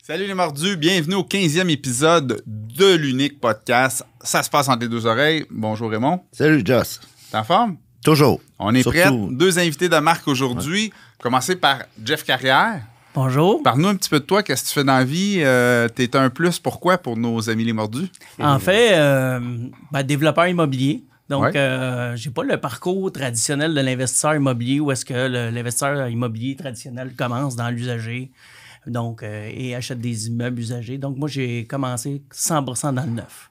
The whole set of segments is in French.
Salut les mordus, bienvenue au 15e épisode de l'unique podcast. Ça se passe entre les deux oreilles. Bonjour Raymond. Salut Joss. T'es en forme? Toujours. On est Surtout... prêts. Deux invités de marque aujourd'hui. Commencer par Jeff Carrière. Bonjour. Parle-nous un petit peu de toi. Qu'est-ce que tu fais dans la vie? T'es un plus pourquoi pour nos amis les mordus? En fait, développeur immobilier. Donc, Ouais. j'ai pas le parcours traditionnel de l'investisseur immobilier où est-ce que l'investisseur immobilier traditionnel commence dans l'usager et achète des immeubles usagés. Donc, moi, j'ai commencé 100% dans le neuf.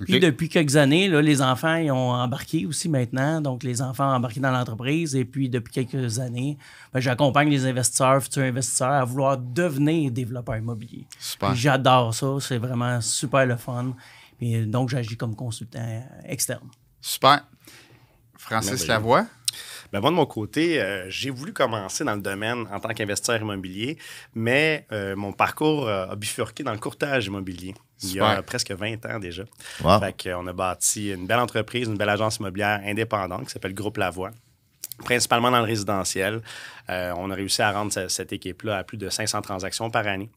Puis, OK. depuis quelques années, là, les enfants ils ont embarqué aussi maintenant. Donc, les enfants ont embarqué dans l'entreprise. Et puis, depuis quelques années, j'accompagne les investisseurs, futurs investisseurs, à vouloir devenir développeurs immobiliers. Super. Puis j'adore ça. C'est vraiment super le fun. Et donc, j'agis comme consultant externe. Super. Francis Merveilleux. Lavoie. Ben moi, de mon côté, j'ai voulu commencer dans le domaine en tant qu'investisseur immobilier, mais mon parcours a bifurqué dans le courtage immobilier. Il y a Super. presque 20 ans déjà. Wow. Fait qu'on a bâti une belle entreprise, une belle agence immobilière indépendante qui s'appelle Groupe Lavoie, principalement dans le résidentiel. On a réussi à rendre cette équipe-là à plus de 500 transactions par année.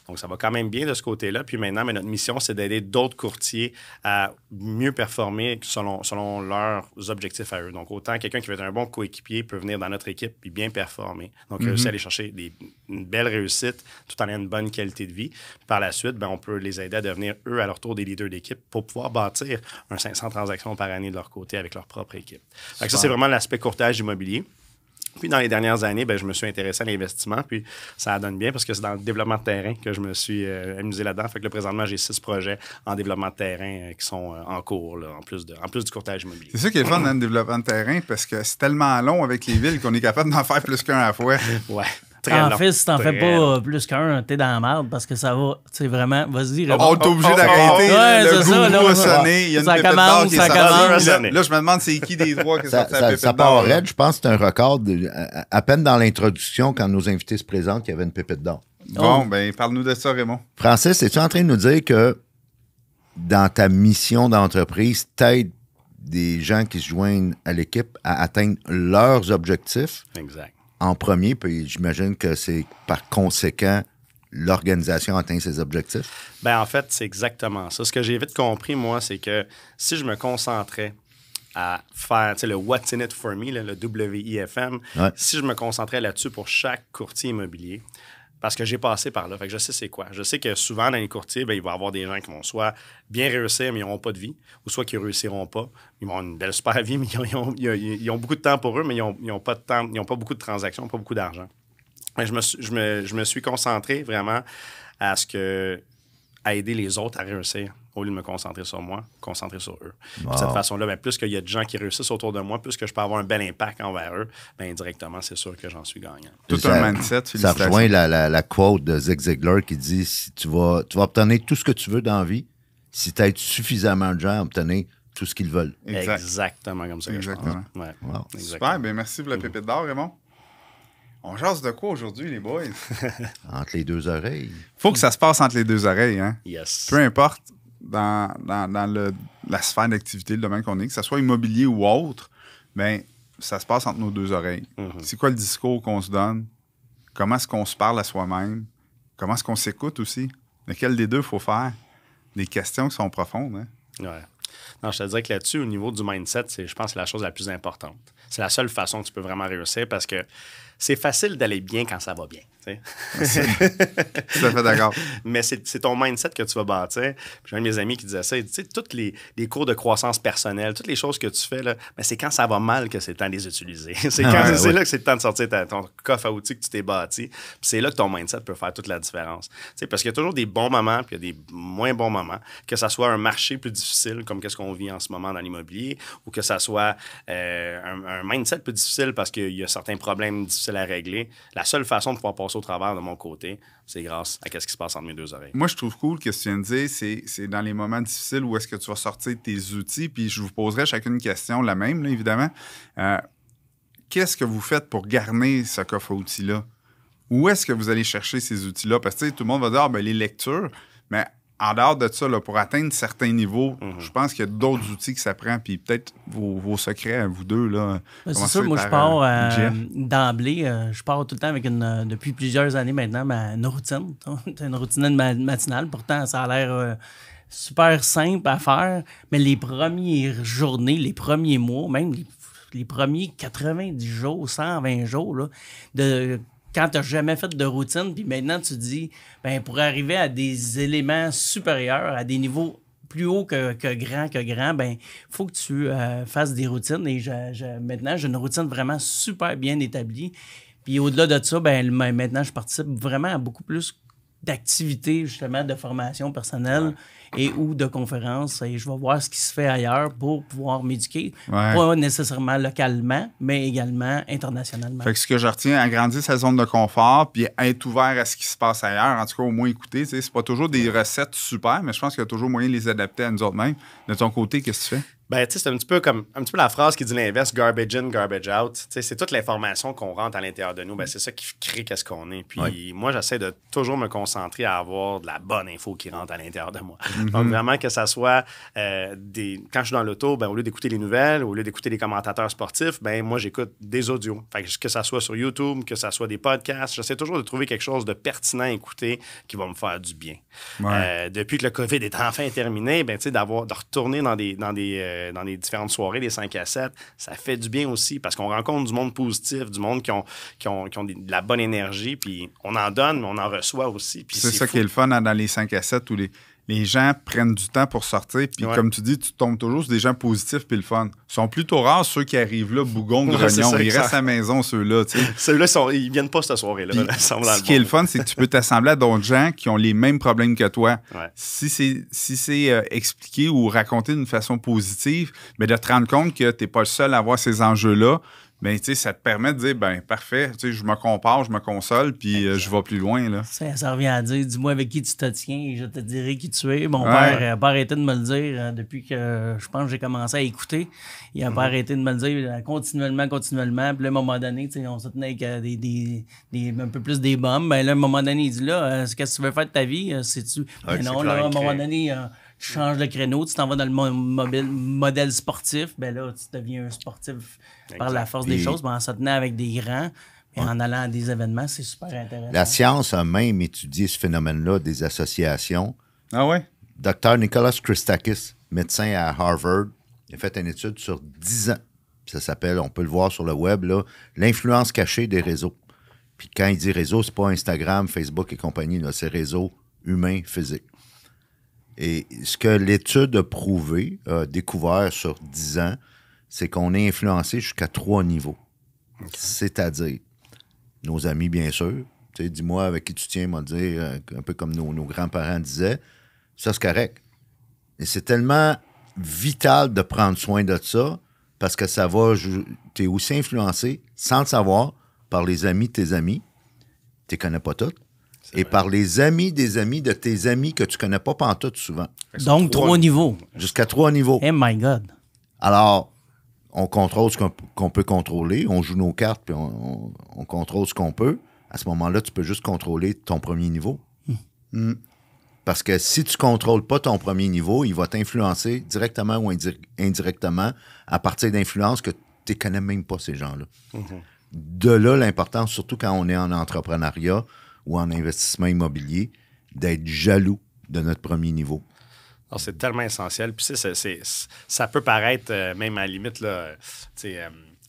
Donc, ça va quand même bien de ce côté-là. Puis maintenant, notre mission, c'est d'aider d'autres courtiers à mieux performer selon leurs objectifs à eux. Donc, autant quelqu'un qui veut être un bon coéquipier peut venir dans notre équipe puis bien performer. Donc, réussir à aller chercher une belle réussite tout en ayant une bonne qualité de vie. Puis par la suite, on peut les aider à devenir, eux, à leur tour, des leaders d'équipe pour pouvoir bâtir un 500 transactions par année de leur côté avec leur propre équipe. Fait que ça, c'est vraiment l'aspect courtage immobilier. Puis, dans les dernières années, je me suis intéressé à l'investissement, puis ça donne bien parce que c'est dans le développement de terrain que je me suis amusé là-dedans. Fait que là, présentement, j'ai 6 projets en développement de terrain qui sont en cours, là, en plus du courtage immobilier. C'est ça qui est le fun dans le développement de terrain parce que c'est tellement long avec les villes qu'on est capable d'en faire plus qu'un à la fois. Ouais. Très En long, fait, si t'en très fais pas long. plus qu'un, t'es dans la merde parce que ça va, tu sais, vraiment, vas-y. On est obligé d'arrêter. Ouais, Le c'est ça, gourou là, a sonné. Il y a une ça pépite commence, d'or qui est ça sortie. commence. Là, je me demande c'est qui des trois qui est sorti la pépite Ça d'or. part raide. Je pense que c'est un record. À peine dans l'introduction, quand nos invités se présentent, qu'il y avait une pépite d'or. Bon, parle-nous de ça, Raymond. Francis, es-tu en train de nous dire que dans ta mission d'entreprise, t'aides des gens qui se joignent à l'équipe à atteindre leurs objectifs Exact. en premier, puis j'imagine que c'est par conséquent l'organisation atteint ses objectifs? En fait, c'est exactement ça. Ce que j'ai vite compris, moi, c'est que si je me concentrais à faire le What's in it for me, là, le WIFM, Ouais. si je me concentrais là-dessus pour chaque courtier immobilier, parce que j'ai passé par là, fait que je sais c'est quoi. Je sais que souvent, dans les courtiers, il va y avoir des gens qui vont soit bien réussir, mais ils n'auront pas de vie, ou soit qui ne réussiront pas. Ils vont avoir une belle super vie, mais ils ont beaucoup de temps pour eux, mais ils n'ont pas de temps, ils n'ont pas beaucoup de transactions, pas beaucoup d'argent. Je me suis concentré vraiment à aider les autres à réussir, au lieu de me concentrer sur moi, concentrer sur eux. Puis de cette façon-là, plus qu'il y a de gens qui réussissent autour de moi, plus que je peux avoir un bel impact envers eux, indirectement, c'est sûr que j'en suis gagnant. Tout Ça- un mindset, Ça félicitations. rejoint la quote de Zig Ziglar qui dit si tu vas obtenir tout ce que tu veux dans la vie si tu aides suffisamment de gens à obtenir tout ce qu'ils veulent. Exact. Exactement comme ça que Exactement. je pense. Ouais. Wow. Exactement. Super, merci pour la pépite d'or, Raymond. On jase de quoi aujourd'hui, les boys? Entre les deux oreilles. Faut que ça se passe entre les deux oreilles, hein? Yes. Peu importe dans la sphère d'activité, le domaine qu'on est, que ce soit immobilier ou autre, ça se passe entre nos deux oreilles. C'est quoi le discours qu'on se donne? Comment est-ce qu'on se parle à soi-même? Comment est-ce qu'on s'écoute aussi? Lequel des deux faut faire? Des questions qui sont profondes, hein? Ouais. Non, je te dirais que là-dessus, au niveau du mindset, je pense que c'est la chose la plus importante. C'est la seule façon que tu peux vraiment réussir parce que c'est facile d'aller bien quand ça va bien. Tu sais. Tout à fait d'accord. Mais c'est ton mindset que tu vas bâtir. Puis j'ai un de mes amis qui disait ça. Il dit, tu sais, tous les cours de croissance personnelle, toutes les choses que tu fais, là, c'est quand ça va mal que c'est le temps de les utiliser. C'est là que c'est le temps de sortir ton coffre à outils que tu t'es bâti. Puis c'est là que ton mindset peut faire toute la différence. Tu sais, parce qu'il y a toujours des bons moments puis il y a des moins bons moments. Que ça soit un marché plus difficile, comme qu'est-ce qu'on vit en ce moment dans l'immobilier, ou que ça soit un mindset plus difficile parce qu'il y a certains problèmes difficiles à régler. La seule façon de pouvoir passer au travers de mon côté, c'est grâce à ce qui se passe entre mes deux oreilles. Moi, je trouve cool ce que tu viens de dire, c'est dans les moments difficiles où est-ce que tu vas sortir tes outils, puis je vous poserai chacune une question, la même, là, évidemment. Qu'est-ce que vous faites pour garnir ce coffre à outils-là? Où est-ce que vous allez chercher ces outils-là? Parce que tout le monde va dire, les lectures, mais en dehors de ça, là, pour atteindre certains niveaux, je pense qu'il y a d'autres outils que ça prend. Puis peut-être vos secrets à vous deux. Là, c'est ça, moi, je pars d'emblée. Je pars tout le temps avec depuis plusieurs années maintenant, une routine. Une routine matinale. Pourtant, ça a l'air super simple à faire. Mais les premières journées, les premiers mois, même les premiers 90 jours, 120 jours, là, quand tu n'as jamais fait de routine, puis maintenant tu te dis, ben, pour arriver à des éléments supérieurs, à des niveaux plus hauts que grand, ben, il faut que tu fasses des routines. Et maintenant, j'ai une routine vraiment super bien établie. Puis au-delà de ça, ben, maintenant, je participe vraiment à beaucoup plus d'activités, justement, de formation personnelle et ou de conférences. Et je vais voir ce qui se fait ailleurs pour pouvoir m'éduquer. Pas nécessairement localement, mais également internationalement. Fait que ce que je retiens, agrandir sa zone de confort puis être ouvert à ce qui se passe ailleurs. En tout cas, au moins écouter. C'est pas toujours des recettes super, mais je pense qu'il y a toujours moyen de les adapter à nous autres mêmes. De ton côté, qu'est-ce que tu fais? Ben, tu sais, c'est un petit peu la phrase qui dit l'inverse, garbage in, garbage out. Tu sais, c'est toute l'information qu'on rentre à l'intérieur de nous. Ben, c'est ça qui crée qu'est-ce qu'on est. Puis moi, j'essaie de toujours me concentrer à avoir de la bonne info qui rentre à l'intérieur de moi. Donc, vraiment, que ça soit quand je suis dans l'auto, ben, au lieu d'écouter les nouvelles, au lieu d'écouter les commentateurs sportifs, ben, moi, j'écoute des audios. Fait que ça soit sur YouTube, que ça soit des podcasts, j'essaie toujours de trouver quelque chose de pertinent à écouter qui va me faire du bien. Depuis que le COVID est enfin terminé, ben, tu sais, de retourner dans des différentes soirées, des 5 à 7, ça fait du bien aussi parce qu'on rencontre du monde positif, du monde qui ont de la bonne énergie, puis on en donne, mais on en reçoit aussi. C'est ça qui est le fun dans les 5 à 7 où les gens prennent du temps pour sortir, puis comme tu dis, tu tombes toujours sur des gens positifs puis le fun. Ils sont plutôt rares ceux qui arrivent là, bougon, grognon. Ils restent à la maison, ceux-là. Ceux-là, ils viennent pas cette soirée-là. Ce qui est le fun, c'est que tu peux t'assembler à d'autres gens qui ont les mêmes problèmes que toi. Si c'est expliqué ou raconté d'une façon positive, mais de te rendre compte que tu n'es pas le seul à avoir ces enjeux-là, ben, tu sais, ça te permet de dire, ben parfait, tu sais, je me compare, je me console, puis je vais plus loin, là. Ça revient à dire, dis-moi avec qui tu te tiens et je te dirai qui tu es. Mon père n'a pas arrêté de me le dire depuis que, je pense, j'ai commencé à écouter. Il n'a pas arrêté de me le dire continuellement. Puis là, à un moment donné, tu sais, on se tenait avec un peu plus des bombes. Ben là, à un moment donné, il dit, là, qu'est-ce que tu veux faire de ta vie? Sais-tu? Ben non, là, à un moment donné... tu changes de créneau, tu t'en vas dans le modèle sportif, ben là, tu deviens un sportif par la force des choses, mais en se tenant avec des grands et en allant à des événements, c'est super intéressant. La science a même étudié ce phénomène-là des associations. Ah ouais? Dr. Nicholas Christakis, médecin à Harvard, il a fait une étude sur 10 ans. Ça s'appelle, on peut le voir sur le web, là, l'influence cachée des réseaux. Puis quand il dit réseau, c'est pas Instagram, Facebook et compagnie, là, c'est réseau humain, physique. Et ce que l'étude a prouvé, a découvert sur 10 ans, c'est qu'on est influencé jusqu'à 3 niveaux. Okay. C'est-à-dire nos amis, bien sûr. Tu sais, dis-moi avec qui tu tiens, moi dire, un peu comme nos grands-parents disaient. Ça, c'est correct. Et c'est tellement vital de prendre soin de ça parce que ça va... Tu es aussi influencé, sans le savoir, par les amis de tes amis. Tu les connais pas tous. Et par les amis des amis de tes amis que tu connais pas pantoute souvent. Donc, 3 niveaux. Jusqu'à 3 niveaux. Oh my God. Alors, on contrôle ce qu'on peut contrôler. On joue nos cartes, puis on contrôle ce qu'on peut. À ce moment-là, tu peux juste contrôler ton premier niveau. Parce que si tu ne contrôles pas ton premier niveau, il va t'influencer directement ou indirectement à partir d'influences que tu ne connais même pas, ces gens-là. De là, l'importance, surtout quand on est en entrepreneuriat, ou en investissement immobilier, d'être jaloux de notre premier niveau. Alors, c'est tellement essentiel. Puis ça peut paraître, même à la limite, là,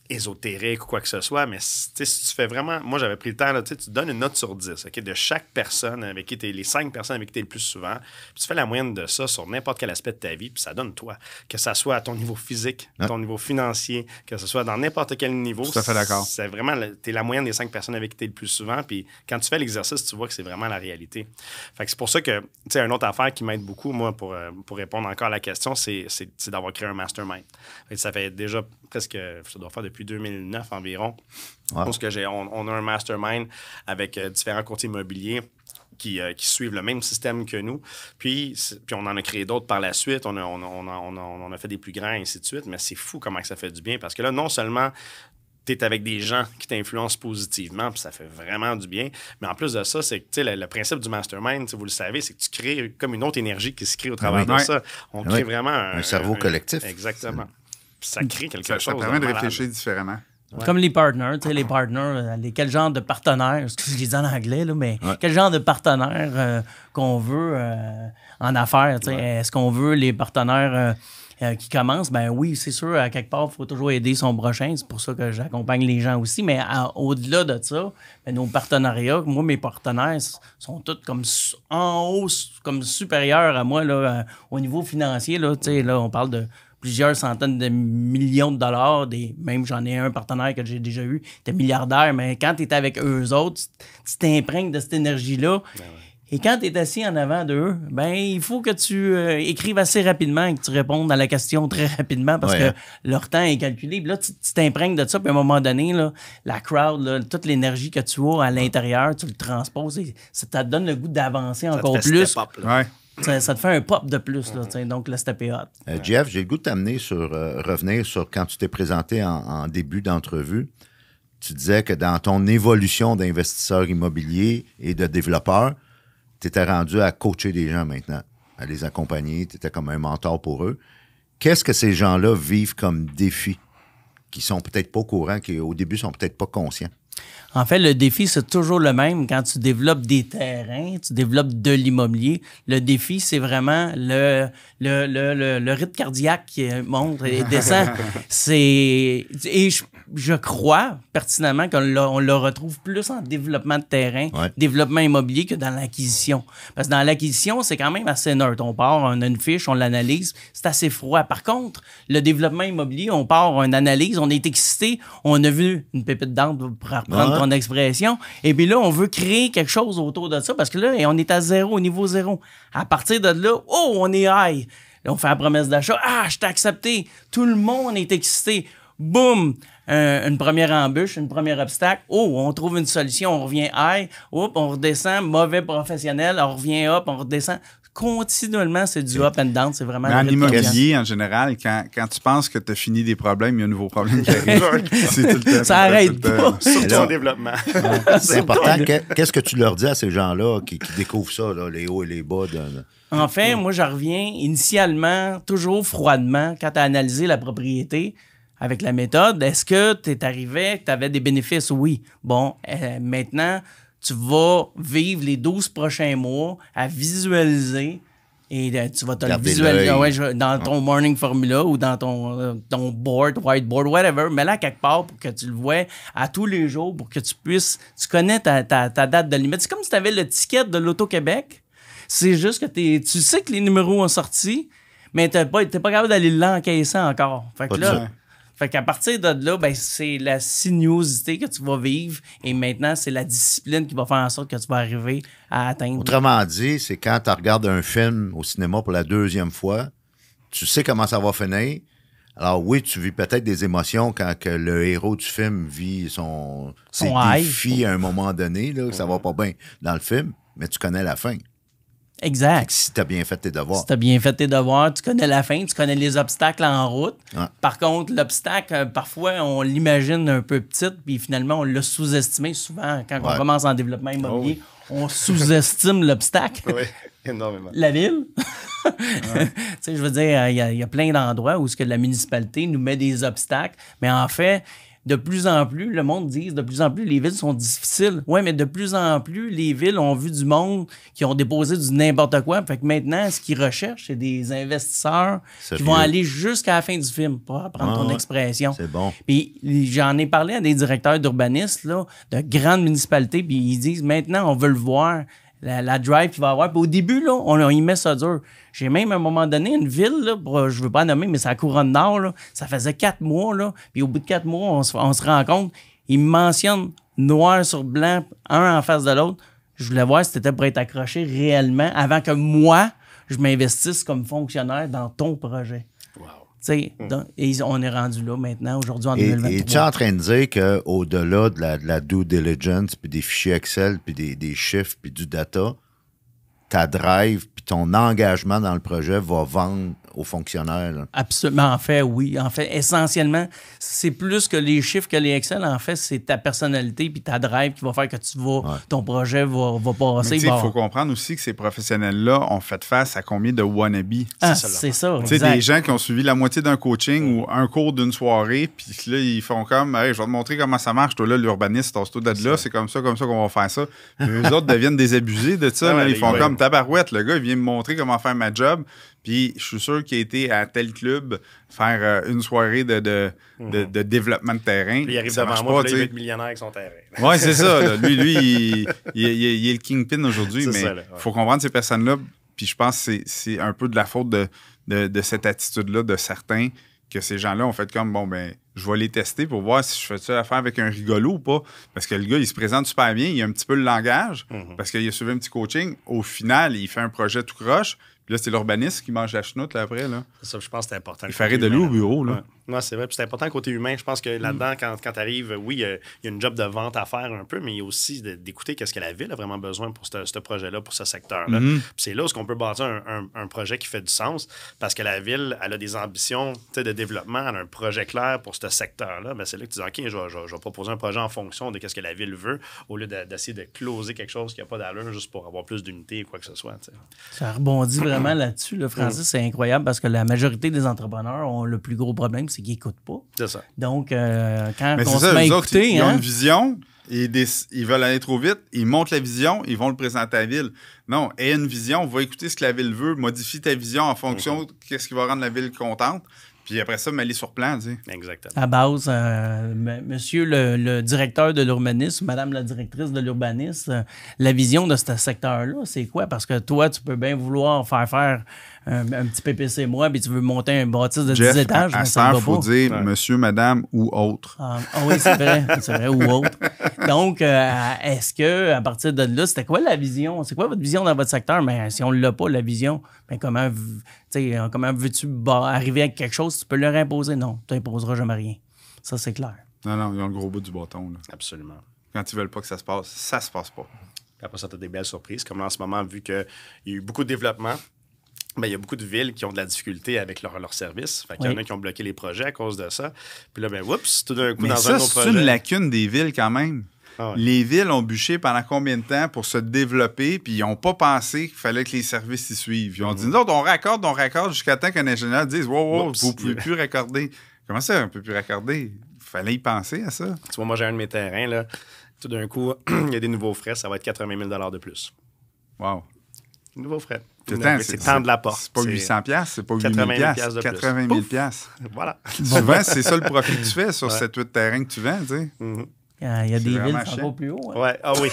ésotérique ou quoi que ce soit, mais si tu fais vraiment... Moi, j'avais pris le temps, là, tu donnes une note sur 10, okay, de chaque personne avec qui tu es, les 5 personnes avec qui tu es le plus souvent, puis tu fais la moyenne de ça sur n'importe quel aspect de ta vie, puis ça donne toi. Que ça soit à ton niveau physique, ton niveau financier, que ce soit dans n'importe quel niveau. Tout à fait d'accord. C'est vraiment... Tu es la moyenne des 5 personnes avec qui tu es le plus souvent, puis quand tu fais l'exercice, tu vois que c'est vraiment la réalité. Fait que c'est pour ça que, tu sais, une autre affaire qui m'aide beaucoup, moi, pour répondre encore à la question, c'est d'avoir créé un mastermind. Fait que ça fait déjà presque... Ça doit faire depuis 2009 environ. Wow. Parce que on a un mastermind avec différents courtiers immobiliers qui suivent le même système que nous. Puis on en a créé d'autres par la suite. On a fait des plus grands, et ainsi de suite. Mais c'est fou comment que ça fait du bien. Parce que là, non seulement tu es avec des gens qui t'influencent positivement, puis ça fait vraiment du bien. Mais en plus de ça, c'est que le principe du mastermind, vous le savez, c'est que tu crées comme une autre énergie qui se crée au travers de ça. On crée vraiment un cerveau collectif. Exactement. Puis ça crée quelque chose. Ça permet de réfléchir différemment. Ouais. Comme les partners, quel genre de partenaires, excusez, je l'ai dit en anglais, là, mais quel genre de partenaires qu'on veut en affaires. Est-ce qu'on veut les partenaires qui commencent? Ben oui, c'est sûr, à quelque part, il faut toujours aider son prochain. C'est pour ça que j'accompagne les gens aussi. Mais au-delà de ça, nos partenariats, moi, mes partenaires sont tous comme en haut, comme supérieurs à moi là, au niveau financier. Là, on parle de plusieurs centaines de millions de dollars. Même j'en ai un partenaire que j'ai déjà eu, il était milliardaire, mais quand tu es avec eux autres, tu t'imprègnes de cette énergie-là. Ben ouais. Et quand tu es assis en avant d'eux, il faut que tu écrives assez rapidement et que tu répondes à la question très rapidement parce que leur temps est calculé. Puis là, tu t'imprègnes de ça, puis à un moment donné, là, la crowd, là, toute l'énergie que tu as à l'intérieur, tu le transposes et ça te donne le goût d'avancer encore plus. Ça te fait un pop de plus, là, donc là, c'était hot. Jeff, j'ai le goût de t'amener revenir sur quand tu t'es présenté en début d'entrevue. Tu disais que dans ton évolution d'investisseur immobilier et de développeur, tu étais rendu à coacher des gens maintenant, à les accompagner, tu étais comme un mentor pour eux. Qu'est-ce que ces gens-là vivent comme défi, qui sont peut-être pas au courant, qui au début sont peut-être pas conscients? En fait, le défi, c'est toujours le même. Quand tu développes des terrains, tu développes de l'immobilier, le défi, c'est vraiment le rythme cardiaque qui monte et descend. Et je crois pertinemment qu'on le retrouve plus en développement de terrain, développement immobilier que dans l'acquisition. Parce que dans l'acquisition, c'est quand même assez neutre. On part, on a une fiche, on l'analyse, c'est assez froid. Par contre, le développement immobilier, on part, on analyse, on est excité, on a vu une pépite d'âme pour reprendre ton expression. Et puis là, on veut créer quelque chose autour de ça parce que là, on est à zéro, au niveau zéro. À partir de là, on est high. Là, on fait la promesse d'achat. Ah, je t'ai accepté. Tout le monde est excité. Boum! Une première embûche, un premier obstacle. On trouve une solution, on revient high. On redescend, mauvais professionnel, on revient up, on redescend. Continuellement, c'est du up and down. C'est vraiment... Mais en immobilier, en général, quand tu penses que tu as fini des problèmes, il y a un nouveau problème qui arrive. C'est tout le temps. Ça n'arrête pas. Surtout en développement. C'est important. Qu'est-ce que tu leur dis à ces gens-là qui découvrent ça, là, les hauts et les bas? En fait, moi, je reviens initialement, toujours froidement, quand tu as analysé la propriété avec la méthode. Est-ce que tu es arrivé, que tu avais des bénéfices? Oui. Bon, maintenant... tu vas vivre les 12 prochains mois à visualiser et tu vas te le visualiser dans ton morning formula ou dans ton board, whiteboard, whatever. Mais là, quelque part, pour que tu le vois à tous les jours, pour que tu connais ta date de limite. C'est comme si tu avais le ticket de l'Auto-Québec. C'est juste que tu sais que les numéros ont sorti, mais t'es pas capable d'aller l'encaisser encore. Fait que là... Fait qu'à partir de là, c'est la sinuosité que tu vas vivre et maintenant, c'est la discipline qui va faire en sorte que tu vas arriver à atteindre. Autrement dit, c'est quand tu regardes un film au cinéma pour la deuxième fois, tu sais comment ça va finir. Alors oui, tu vis peut-être des émotions quand que le héros du film vit ses défis à un moment donné, là, que ça va pas bien dans le film, mais tu connais la fin. Exact. Si tu as bien fait tes devoirs. Si tu as bien fait tes devoirs, tu connais la fin, tu connais les obstacles en route. Ouais. Par contre, l'obstacle, parfois, on l'imagine un peu petite, puis finalement, on l'a sous-estimé. Souvent, quand on commence en développement immobilier, on sous-estime l'obstacle. Oui, énormément. La ville. Tu sais, je veux dire, il y a plein d'endroits où la municipalité nous met des obstacles, mais en fait... de plus en plus, le monde dit, de plus en plus, les villes sont difficiles. Oui, mais de plus en plus, les villes ont vu du monde qui ont déposé du n'importe quoi. Fait que maintenant, ce qu'ils recherchent, c'est des investisseurs qui vont aller jusqu'à la fin du film, pour reprendre ton expression. C'est bon. Puis j'en ai parlé à des directeurs d'urbanistes, là, de grandes municipalités, puis ils disent, maintenant, on veut le voir. La drive qu'il va avoir. Puis au début, là, on y met ça dur. J'ai même, à un moment donné, une ville, là, je ne veux pas nommer, mais c'est la Couronne Nord, là, ça faisait 4 mois, là, puis au bout de 4 mois, on se rend compte, ils me mentionnent noir sur blanc, un en face de l'autre. Je voulais voir si c'était pour être accroché réellement avant que moi, je m'investisse comme fonctionnaire dans ton projet. Wow. Et on est rendu là maintenant, aujourd'hui, en 2023. Et tu es en train de dire qu'au-delà de la due diligence, puis des fichiers Excel, puis des chiffres, puis du data, ta drive, puis ton engagement dans le projet va vendre aux fonctionnaires. Là. Absolument. En fait, oui. En fait, essentiellement, c'est plus que les chiffres que les Excel. En fait, c'est ta personnalité puis ta drive qui va faire que ton projet va passer. Il faut comprendre aussi que ces professionnels-là ont fait face à combien de wannabes. C'est ça. Tu sais, des gens qui ont suivi la moitié d'un coaching ou un cours d'une soirée, puis là, ils font comme, hey, je vais te montrer comment ça marche. Toi, là, l'urbaniste, toi de là, c'est comme ça qu'on va faire ça. Puis eux autres deviennent des abusés de ça. Là, ils font comme tabarouette. Le gars, il vient me montrer comment faire ma job. Puis je suis sûr qu'il a été à tel club faire une soirée de développement de terrain. Puis il arrive devant moi, puis là, il va être millionnaire avec son terrain. Oui, c'est ça. Là. Lui il est le kingpin aujourd'hui, mais il faut comprendre ces personnes-là. Puis je pense que c'est un peu de la faute de cette attitude-là de certains, que ces gens-là ont fait comme, bon, ben je vais les tester pour voir si je fais ça affaire avec un rigolo ou pas. Parce que le gars, il se présente super bien, il a un petit peu le langage, parce qu'il a suivi un petit coaching. Au final, il fait un projet tout croche. Puis là, c'est l'urbaniste qui mange la chenoute là, après. Là. Ça, je pense que c'est important. Il ferait de l'eau au bureau. Là. Ouais. Non, c'est vrai. Puis c'est important côté humain. Je pense que là-dedans, quand tu arrives, oui, il y a une job de vente à faire un peu, mais il y a aussi d'écouter qu'est-ce que la ville a vraiment besoin pour ce projet-là, pour ce secteur-là. Puis c'est là où on peut bâtir un projet qui fait du sens, parce que la ville, elle a des ambitions de développement, elle a un projet clair pour ce secteur-là. Ben, c'est là que tu dis, OK, je vais proposer un projet en fonction de ce que la ville veut, au lieu d'essayer de closer quelque chose qui n'a pas d'allure juste pour avoir plus d'unité ou quoi que ce soit. T'sais. Ça rebondit vraiment là-dessus, là, Francis. C'est incroyable parce que la majorité des entrepreneurs ont le plus gros problème, c'est qu'ils n'écoutent pas. C'est ça. Donc, quand mais on se met à écouter... Ils ont une vision, ils veulent aller trop vite, ils montent la vision, ils vont le présenter à la ville. Non, aie une vision, va écouter ce que la ville veut, modifie ta vision en fonction de ce qui va rendre la ville contente. Puis après ça, m'aller sur plan, tu sais. Exactement. À base, monsieur le directeur de l'urbanisme, madame la directrice de l'urbanisme, la vision de ce secteur-là, c'est quoi? Parce que toi, tu peux bien vouloir faire un petit PPC moi, puis tu veux monter un bâtisse de 10 étages. À ça, il faut dire monsieur, madame ou autre. Oui, c'est vrai, ou autre. Donc, est-ce que à partir de là, c'était quoi la vision? C'est quoi votre vision dans votre secteur? Mais si on ne l'a pas, la vision, ben comment veux-tu arriver à quelque chose? Tu peux leur imposer? Non, tu n'imposeras jamais rien. Ça, c'est clair. Non, ils ont le gros bout du bâton. Là. Absolument. Quand ils veulent pas que ça se passe pas. Puis après ça, tu as des belles surprises. Comme là, en ce moment, vu qu'il y a eu beaucoup de développement, ben, il y a beaucoup de villes qui ont de la difficulté avec leur service. Fait qu'il y en a qui ont bloqué les projets à cause de ça. Puis là, ben, oups, tout d'un coup, mais dans ça, un autre projet... c'est une lacune des villes quand même. Ah ouais. Les villes ont bûché pendant combien de temps pour se développer, puis ils n'ont pas pensé qu'il fallait que les services y suivent. Ils ont dit, nous autres, on raccorde jusqu'à temps qu'un ingénieur dise, wow, vous ne pouvez plus raccorder. Comment ça, on ne peut plus raccorder? Il fallait y penser à ça. Tu vois, moi, j'ai un de mes terrains, là. Tout d'un coup, il y a des nouveaux frais, ça va être 80 000 de plus. Wow. Nouveaux frais. C'est tant de la porte. C'est pas 800$, c'est pas 8 000$. 80 000$. Voilà. Souvent, c'est ça le profit que tu fais sur 7-8 terrains que tu vends, tu sais. Il y a des villes qui sont encore plus haut. Hein? Ouais. Ah oui,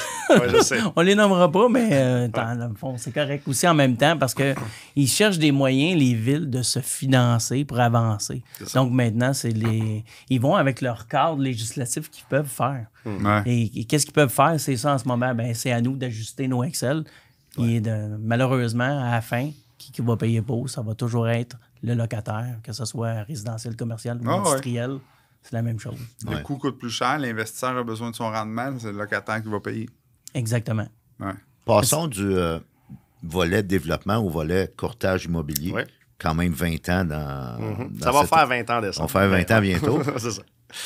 je sais. On les nommera pas, mais dans le fond, c'est correct aussi en même temps parce qu'ils cherchent des moyens, les villes, de se financer pour avancer. Donc maintenant, ils vont avec leur cadre législatif qu'ils peuvent faire. Ouais. Et qu'est-ce qu'ils peuvent faire? C'est ça en ce moment. Ben, c'est à nous d'ajuster nos Excel. Et malheureusement, à la fin, qui va payer pour, ça va toujours être le locataire, que ce soit résidentiel, commercial ou industriel. C'est la même chose. Le coût coûte plus cher, l'investisseur a besoin de son rendement, c'est le locataire qui va payer. Exactement. Ouais. Passons du volet développement au volet courtage immobilier. Ouais. Quand même 20 ans dans ça va faire 20 ans décembre. On va faire 20 ans bientôt. C'est ça.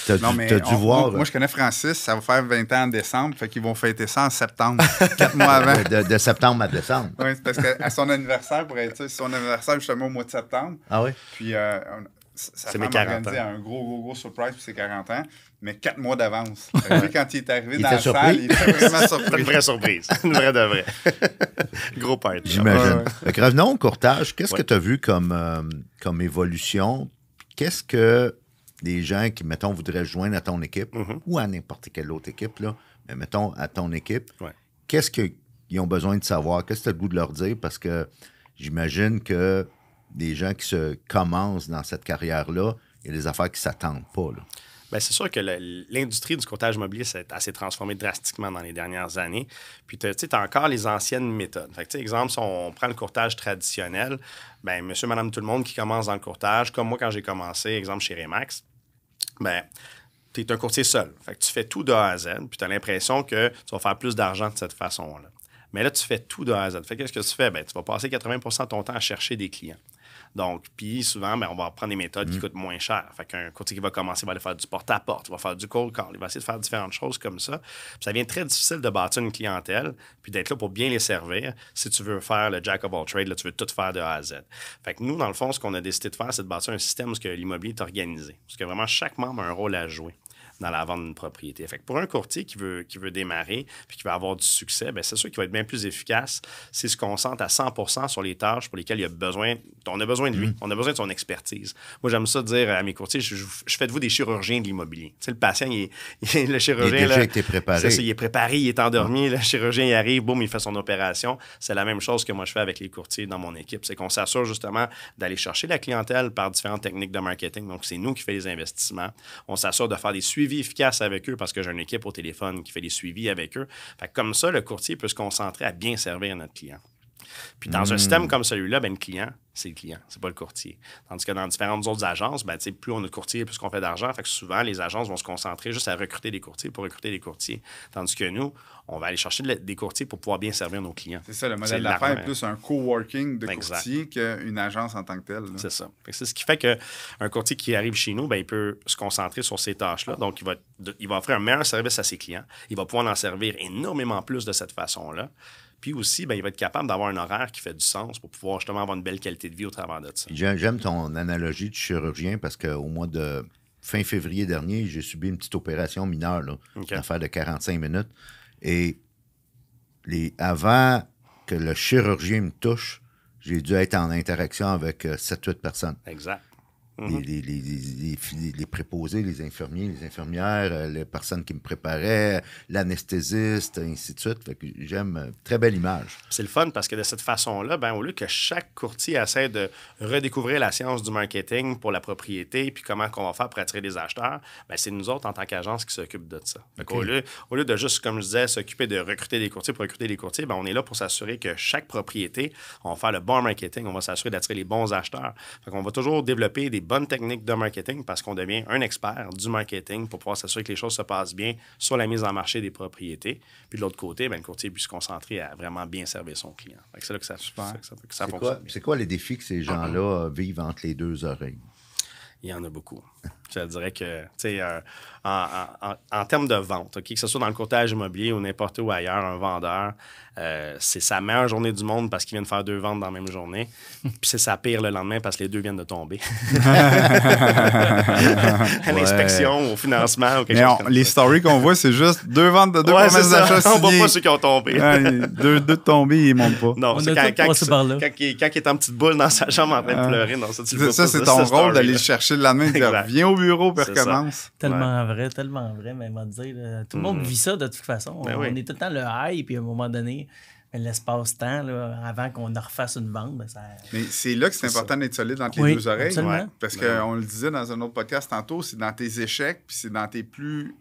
T'as dû voir... Moi, je connais Francis, ça va faire 20 ans en décembre, fait qu'ils vont fêter ça en septembre, 4 mois avant. De septembre à décembre. Oui, parce qu'à son anniversaire, pour être son anniversaire justement au mois de septembre. Ah oui? Puis sa c'est femme a organisé un gros surprise pour ses 40 ans, mais 4 mois d'avance. Quand il est arrivé dans la salle, il était vraiment surpris. Une vraie surprise. Une vraie de vraie. Gros party. J'imagine. Fait que revenons au courtage. Qu'est-ce que tu as vu comme évolution? Qu'est-ce que les gens qui, mettons, voudraient joindre à ton équipe ou à n'importe quelle autre équipe, là, mais mettons à ton équipe, qu'est-ce qu'ils ont besoin de savoir? Qu'est-ce que tu as le goût de leur dire? Parce que j'imagine que des gens qui se commencent dans cette carrière-là, il y a des affaires qui ne s'attendent pas. Là. Bien, c'est sûr que l'industrie du courtage immobilier s'est assez transformée drastiquement dans les dernières années. Puis, tu as encore les anciennes méthodes. Fait que, exemple, si on prend le courtage traditionnel, bien, monsieur, madame, tout le monde qui commence dans le courtage, comme moi quand j'ai commencé, exemple, chez Remax, bien, tu es un courtier seul. Fait que tu fais tout de A à Z, puis tu as l'impression que tu vas faire plus d'argent de cette façon-là. Mais là, tu fais tout de A à Z. Fait que qu'est-ce que tu fais? Bien, tu vas passer 80 % de ton temps à chercher des clients. Donc, puis souvent, on va prendre des méthodes qui coûtent moins cher. Fait qu'un courtier qui va commencer, il va aller faire du porte-à-porte, il va faire du cold call, il va essayer de faire différentes choses comme ça. Puis ça devient très difficile de bâtir une clientèle, puis d'être là pour bien les servir. Si tu veux faire le jack of all trades, là, tu veux tout faire de A à Z. Fait que nous, dans le fond, ce qu'on a décidé de faire, c'est de bâtir un système où l'immobilier est organisé. Parce que vraiment, chaque membre a un rôle à jouer dans la vente d'une propriété. Fait que pour un courtier qui veut démarrer puis qui veut avoir du succès, bien, c'est sûr qu'il va être bien plus efficace s'il se concentre à 100% sur les tâches pour lesquelles on a besoin de lui, on a besoin de son expertise. Moi, j'aime ça dire à mes courtiers, je fais de vous des chirurgiens de l'immobilier. Tu sais, le patient, le chirurgien, il est déjà été préparé. Il est préparé, il est endormi, le chirurgien il arrive, boum, il fait son opération. C'est la même chose que moi je fais avec les courtiers dans mon équipe. C'est qu'on s'assure justement d'aller chercher la clientèle par différentes techniques de marketing. Donc, c'est nous qui fait les investissements. On s'assure de faire des suivis efficaces avec eux parce que j'ai une équipe au téléphone qui fait des suivis avec eux. Fait que comme ça, le courtier peut se concentrer à bien servir notre client. Puis dans un système comme celui-là, le client, c'est le client, c'est pas le courtier. Tandis que dans différentes autres agences, plus on a de courtiers, plus on fait d'argent. Fait que souvent, les agences vont se concentrer juste à recruter des courtiers pour recruter des courtiers. Tandis que nous, on va aller chercher des courtiers pour pouvoir bien servir nos clients. C'est ça, le modèle d'affaires est plus un coworking de courtier qu'une agence en tant que telle. C'est ça. C'est ce qui fait qu'un courtier qui arrive chez nous, il peut se concentrer sur ces tâches-là. Donc, il va offrir un meilleur service à ses clients. Il va pouvoir en servir énormément plus de cette façon-là. Puis aussi, il va être capable d'avoir un horaire qui fait du sens pour pouvoir justement avoir une belle qualité de vie au travers de ça. J'aime ton analogie de chirurgien parce qu'au mois de fin février dernier, j'ai subi une petite opération mineure, là, une affaire de 45 minutes. Et avant que le chirurgien me touche, j'ai dû être en interaction avec 7-8 personnes. Exact. Les préposés, les infirmiers, les infirmières, les personnes qui me préparaient, l'anesthésiste, ainsi de suite. Fait que j'aime. Très belle image. C'est le fun parce que de cette façon-là, au lieu que chaque courtier essaie de redécouvrir la science du marketing pour la propriété puis comment on va faire pour attirer des acheteurs, c'est nous autres, en tant qu'agence, qui s'occupent de ça. Au lieu de juste, comme je disais, s'occuper de recruter des courtiers pour recruter des courtiers, on est là pour s'assurer que chaque propriété, on va faire le bon marketing, on va s'assurer d'attirer les bons acheteurs. Fait qu'on va toujours développer des bonnes techniques de marketing parce qu'on devient un expert du marketing pour pouvoir s'assurer que les choses se passent bien sur la mise en marché des propriétés. Puis de l'autre côté, le courtier puisse se concentrer à vraiment bien servir son client. C'est là que ça fonctionne. C'est quoi les défis que ces gens-là vivent entre les deux oreilles? Il y en a beaucoup. Je dirais que, tu sais, en termes de vente, que ce soit dans le courtage immobilier ou n'importe où ailleurs, un vendeur, c'est sa meilleure journée du monde parce qu'il vient de faire 2 ventes dans la même journée. Puis c'est sa pire le lendemain parce que les 2 viennent de tomber. À l'inspection, au financement, ou quelque chose comme les ça. stories qu'on voit, c'est juste 2 ventes de 2 promesses d'achat signées. On voit pas ceux qui ont tombé. 2 de tombés, ils montent pas. Non, c'est quand il est en petite boule dans sa chambre en train de pleurer. Non, ça, c'est ton rôle d'aller le chercher le lendemain et de dire viens au bureau puis recommence. Tellement vrai, mais on va dire, tout le monde vit ça de toute façon. On est tout le temps le high, puis à un moment donné, l'espace-temps, là, avant qu'on en refasse une vente, ça... Mais c'est là que c'est important d'être solide entre les deux oreilles. Absolument. Parce qu'on le disait dans un autre podcast tantôt, c'est dans tes échecs, puis c'est dans tes plus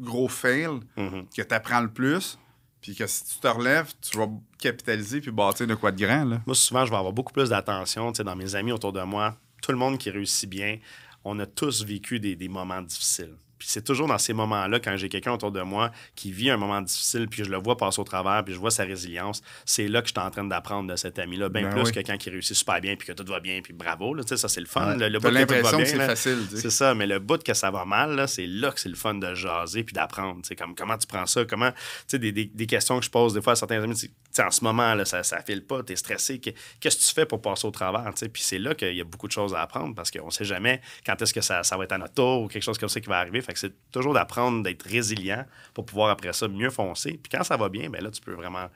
gros fails que tu apprends le plus. Puis que si tu te relèves, tu vas capitaliser puis bâtir de quoi de grand. Là. Moi, souvent, je vais avoir beaucoup plus d'attention dans mes amis autour de moi. Tout le monde qui réussit bien, on a tous vécu des moments difficiles. Puis c'est toujours dans ces moments-là, quand j'ai quelqu'un autour de moi qui vit un moment difficile, puis je le vois passer au travers, puis je vois sa résilience, c'est là que je suis en train d'apprendre de cet ami-là, bien plus que quelqu'un qui réussit super bien, puis que tout va bien, puis bravo. Là, ça, c'est le fun. Ouais. Le t'as l'impression que c'est bien, facile. C'est ça, mais le bout que ça va mal, là, c'est là que c'est le fun de jaser puis d'apprendre. Comme, comment tu prends ça? Comment, des questions que je pose des fois à certains amis, en ce moment, là, ça file pas, tu es stressé. Qu'est-ce que tu fais pour passer au travers? Puis c'est là qu'il y a beaucoup de choses à apprendre parce qu'on sait jamais quand est-ce que ça va être à notre tour ou quelque chose comme ça qui va arriver. Fait que c'est toujours d'apprendre d'être résilient pour pouvoir après ça mieux foncer. Puis quand ça va bien, là, tu peux vraiment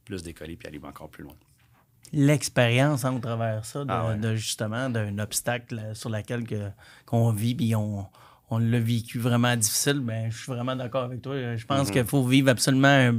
plus décoller puis aller encore plus loin. L'expérience au travers ça, de justement d'un obstacle sur lequel qu'on vit, puis on l'a vécu vraiment difficile, je suis vraiment d'accord avec toi. Je pense qu'il faut vivre absolument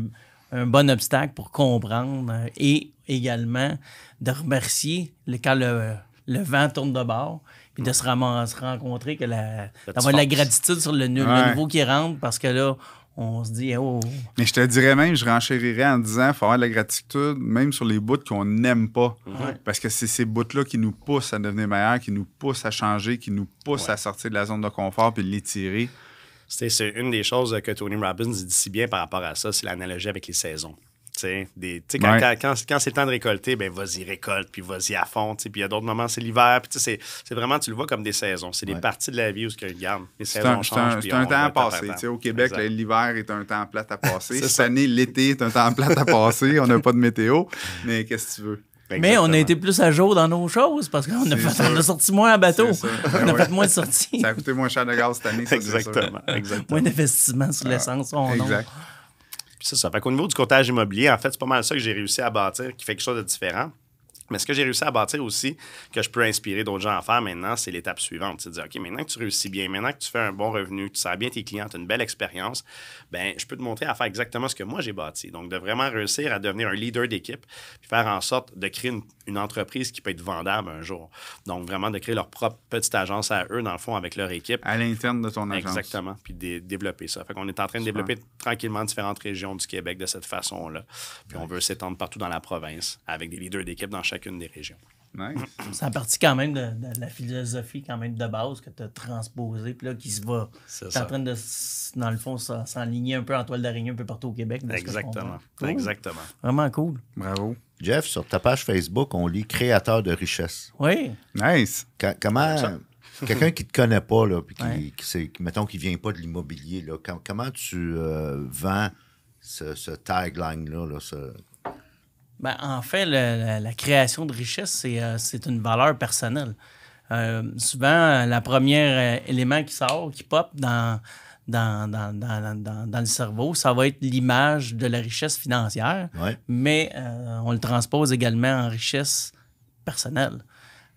un bon obstacle pour comprendre et également de remercier quand le vent tourne de bord, puis de se rencontrer, d'avoir de la gratitude sur le niveau qui rentre, parce que là, on se dit, oh. Mais je te dirais même, je renchérirais en disant, il faut avoir de la gratitude, même sur les bouts qu'on n'aime pas. Parce que c'est ces bouts-là qui nous poussent à devenir meilleurs, qui nous poussent à changer, qui nous poussent à sortir de la zone de confort puis l'étirer. C'est une des choses que Tony Robbins dit si bien par rapport à ça, c'est l'analogie avec les saisons. Quand, Ouais. quand c'est le temps de récolter, ben vas-y, récolte, puis vas-y à fond. Puis il y a d'autres moments, c'est l'hiver. Puis c'est vraiment, tu le vois comme des saisons. C'est des parties de la vie où ce que regarde. Les saisons changent. C'est un temps à passer. Au Québec, Exact. l'hiver est un temps plat à passer. C'est Cette ça. année, l'été est un temps plat à passer. On n'a pas de météo. Mais qu'est-ce que tu veux? Mais on a Exactement. été plus à jour dans nos choses parce qu'on on a sorti moins à bateau. C'est ça. On a Ouais. fait moins de sorties. Ça a coûté moins cher de gaz cette année, ça, c'est sûr. Exactement. Moins d'investissement sur l'essence. Exact. Puis c'est ça. Fait qu'au niveau du courtage immobilier, en fait, c'est pas mal ça que j'ai réussi à bâtir qui fait quelque chose de différent. Mais ce que j'ai réussi à bâtir aussi, que je peux inspirer d'autres gens à faire maintenant, c'est l'étape suivante. C'est de dire, OK, maintenant que tu réussis bien, maintenant que tu fais un bon revenu, tu sers bien tes clients, tu as une belle expérience, ben je peux te montrer à faire exactement ce que moi j'ai bâti. Donc, de vraiment réussir à devenir un leader d'équipe, puis faire en sorte de créer une entreprise qui peut être vendable un jour. Donc, vraiment de créer leur propre petite agence à eux, dans le fond, avec leur équipe. À l'interne de ton agence. Exactement. Puis développer ça. Fait qu'on est en train de développer tranquillement différentes régions du Québec de cette façon-là. Puis on veut s'étendre partout dans la province avec des leaders d'équipe dans chacune des régions. Nice. Ça a parti quand même de la philosophie quand même de base que tu as transposée, puis là, qui se va. C'est Tu es ça. en train de, dans le fond, s'enligner un peu en toile d'araignée un peu partout au Québec. de ce que je Exactement. comprends. Cool. Exactement. Vraiment cool. Bravo. Jeff, sur ta page Facebook, on lit créateur de richesse. Oui. Nice. Comment. Quelqu'un qui ne te connaît pas, là, puis Ouais. mettons, qui ne vient pas de l'immobilier, là, comment tu vends ce tagline-là? Là, Ben, en fait, la création de richesse, c'est une valeur personnelle. Souvent, le premier élément qui sort, qui pop dans le cerveau, ça va être l'image de la richesse financière, Ouais. mais on le transpose également en richesse personnelle.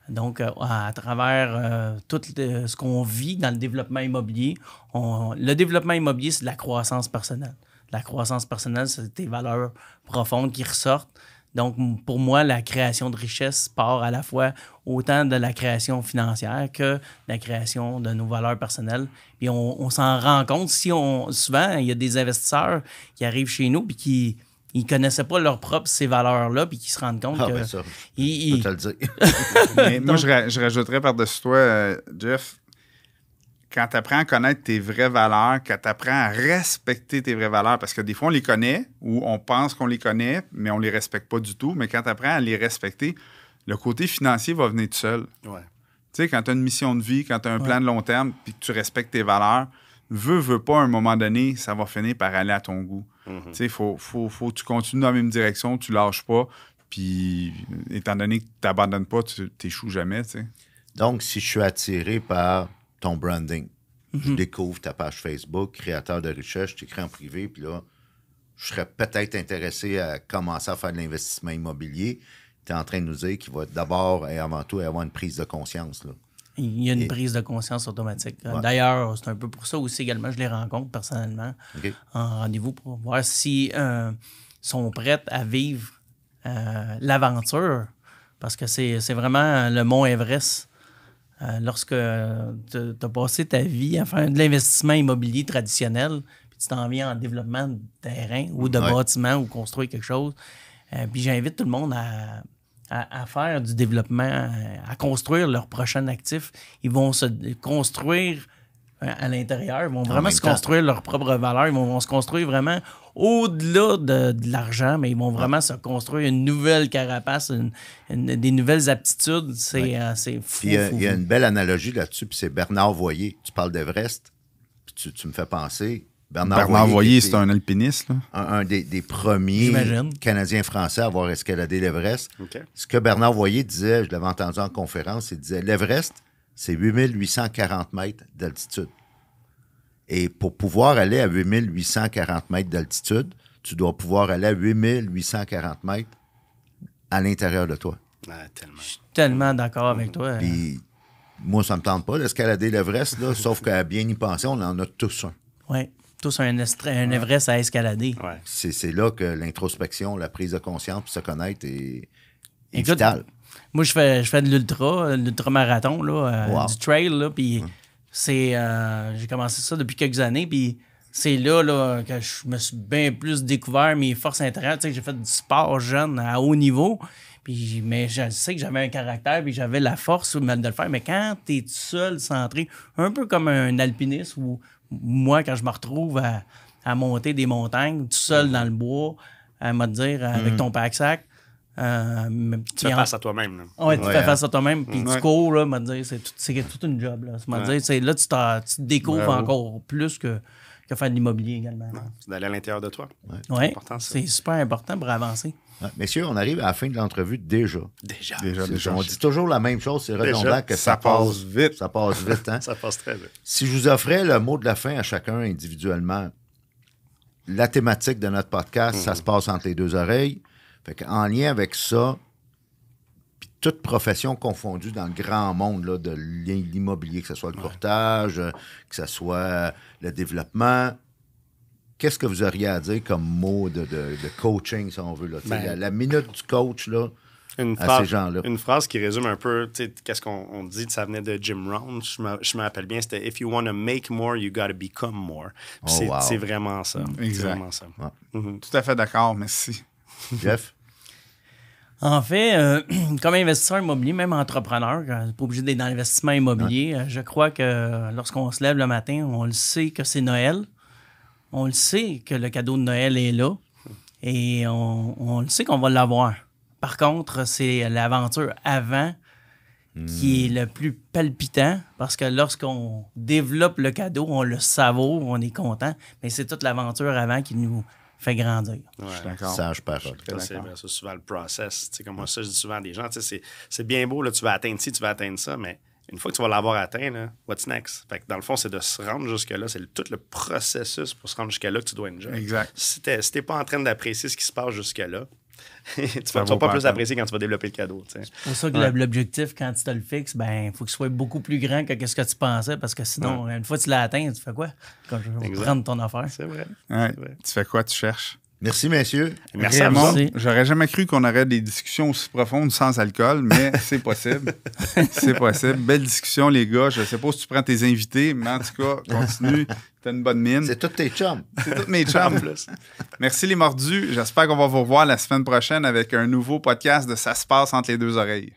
Donc, à travers tout ce qu'on vit dans le développement immobilier, le développement immobilier, c'est de la croissance personnelle. La croissance personnelle, c'est des valeurs profondes qui ressortent. Donc, pour moi, la création de richesse part à la fois autant de la création financière que de la création de nos valeurs personnelles. Puis on s'en rend compte souvent, il y a des investisseurs qui arrivent chez nous et qui ne connaissaient pas ces valeurs-là, puis qui se rendent compte Ah, que... ben ça, ils- je peux te le dire. Mais moi, je rajouterais par-dessus toi, Jeff, quand tu apprends à connaître tes vraies valeurs, quand tu apprends à respecter tes vraies valeurs, parce que des fois, on les connaît ou on pense qu'on les connaît, mais on les respecte pas du tout. Mais quand tu apprends à les respecter, le côté financier va venir tout seul. Ouais. Tu sais, quand tu as une mission de vie, quand tu as un plan de long terme, puis que tu respectes tes valeurs, veux pas, à un moment donné, ça va finir par aller à ton goût. Tu sais, faut que tu continues dans la même direction, tu lâches pas, puis étant donné que tu n'abandonnes pas, tu t'échoues jamais, tu sais. Donc, si je suis attiré par ton branding, je découvre ta page Facebook, créateur de richesse, je t'écris en privé, puis là, je serais peut-être intéressé à commencer à faire de l'investissement immobilier. Tu es en train de nous dire qu'il va d'abord et avant tout avoir une prise de conscience. Là. Il y a une prise de conscience automatique. Ouais. D'ailleurs, c'est un peu pour ça aussi également, je les rencontre personnellement OK? en rendez-vous pour voir si sont prêtes à vivre l'aventure. Parce que c'est vraiment le mont Everest. Lorsque tu as passé ta vie à faire de l'investissement immobilier traditionnel, puis tu t'en viens en développement de terrain ou de bâtiment ou construire quelque chose, puis j'invite tout le monde à faire du développement, à construire leur prochain actif. Ils vont se construire à l'intérieur, ils vont vraiment même se temps. construire leurs propres valeurs, ils vont se construire vraiment au-delà de l'argent, mais ils vont vraiment se construire une nouvelle carapace, des nouvelles aptitudes. C'est fou. Puis il y a une belle analogie là-dessus, puis c'est Bernard Voyer. Tu parles d'Everest, puis tu me fais penser. Bernard Voyer, était c'est un alpiniste, là. un des premiers J'imagine. Canadiens-Français à avoir escaladé l'Everest. OK. Ce que Bernard Voyer disait, je l'avais entendu en conférence, il disait l'Everest, c'est 8840 mètres d'altitude. Et pour pouvoir aller à 8840 mètres d'altitude, tu dois pouvoir aller à 8840 mètres à l'intérieur de toi. Ah, tellement. Je suis tellement d'accord avec toi. Puis moi, ça me tente pas d'escalader l'Everest, là, sauf qu'à bien y penser, on en a tous un. Oui, tous un Everest à escalader. Ouais. C'est là que l'introspection, la prise de conscience, puis se connaître est Écoute, vitale. Moi, je fais de l'ultramarathon, là, Wow. du trail, là, puis j'ai commencé ça depuis quelques années, puis c'est là que je me suis bien plus découvert mes forces intérieures. Tu sais, j'ai fait du sport jeune à haut niveau, mais je sais que j'avais un caractère, puis j'avais la force de le faire, mais quand tu es tout seul, centré, un peu comme un alpiniste, ou moi, quand je me retrouve à monter des montagnes, tout seul dans le bois, elle m'a dit, avec ton pack-sac. Tu fais face à toi-même. Oui, tu fais face à toi-même. Puis tu cours, là, m'a dit, c'est toute une job. Là, là tu te découvres encore plus que faire de l'immobilier également. C'est d'aller à l'intérieur de toi. Oui, c'est super important pour avancer. Ouais. Messieurs, on arrive à la fin de l'entrevue déjà. Déjà. On dit toujours la même chose, c'est redondant que ça passe vite. Ça passe vite, hein? Ça passe très vite. Si je vous offrais le mot de la fin à chacun individuellement, la thématique de notre podcast, ça se passe entre les deux oreilles. Fait en lien avec ça, puis toute profession confondue dans le grand monde là, de l'immobilier, que ce soit le courtage, que ce soit le développement, qu'est-ce que vous auriez à dire comme mot de coaching, si on veut? Là, la minute du coach là, à ces gens-là. Une phrase qui résume un peu qu'est-ce qu'on dit, ça venait de Jim Rohn, je me rappelle bien, c'était « If you want to make more, you got to become more ». C'est vraiment ça. Exact. Vraiment ça. Tout à fait d'accord, merci. Jeff? En fait, comme investisseur immobilier, même entrepreneur, pas obligé d'être dans l'investissement immobilier, je crois que lorsqu'on se lève le matin, on le sait que c'est Noël. On le sait que le cadeau de Noël est là. Et on le sait qu'on va l'avoir. Par contre, c'est l'aventure avant qui est le plus palpitant parce que lorsqu'on développe le cadeau, on le savoure, on est content. Mais c'est toute l'aventure avant qui nous fait grandir. Je suis d'accord. Sage parole. C'est souvent le process. Comme moi, ça, je dis souvent à des gens, c'est bien beau, là, tu vas atteindre ci, tu vas atteindre ça, mais une fois que tu vas l'avoir atteint, là, what's next? Fait que dans le fond, c'est de se rendre jusque-là. C'est tout le processus pour se rendre jusque-là que tu dois enjoy. Exact. Si t'es pas en train d'apprécier ce qui se passe jusque-là, tu vas pas plus apprécier quand tu vas développer le cadeau. T'sais. C'est pour ça que l'objectif, quand tu te le fixes, il faut qu'il soit beaucoup plus grand que ce que tu pensais, parce que sinon, une fois que tu l'as atteint, tu fais quoi? Quand je vais prendre ton affaire. C'est vrai. Ouais. Tu fais quoi? Tu cherches? Merci, messieurs. Merci à vous. J'aurais jamais cru qu'on aurait des discussions aussi profondes sans alcool, mais c'est possible. C'est possible. Belle discussion, les gars. Je sais pas si tu prends tes invités, mais en tout cas, continue. T'as une bonne mine. C'est tous tes chums. C'est tous mes chums. Merci les mordus. J'espère qu'on va vous revoir la semaine prochaine avec un nouveau podcast de Ça se passe entre les deux oreilles.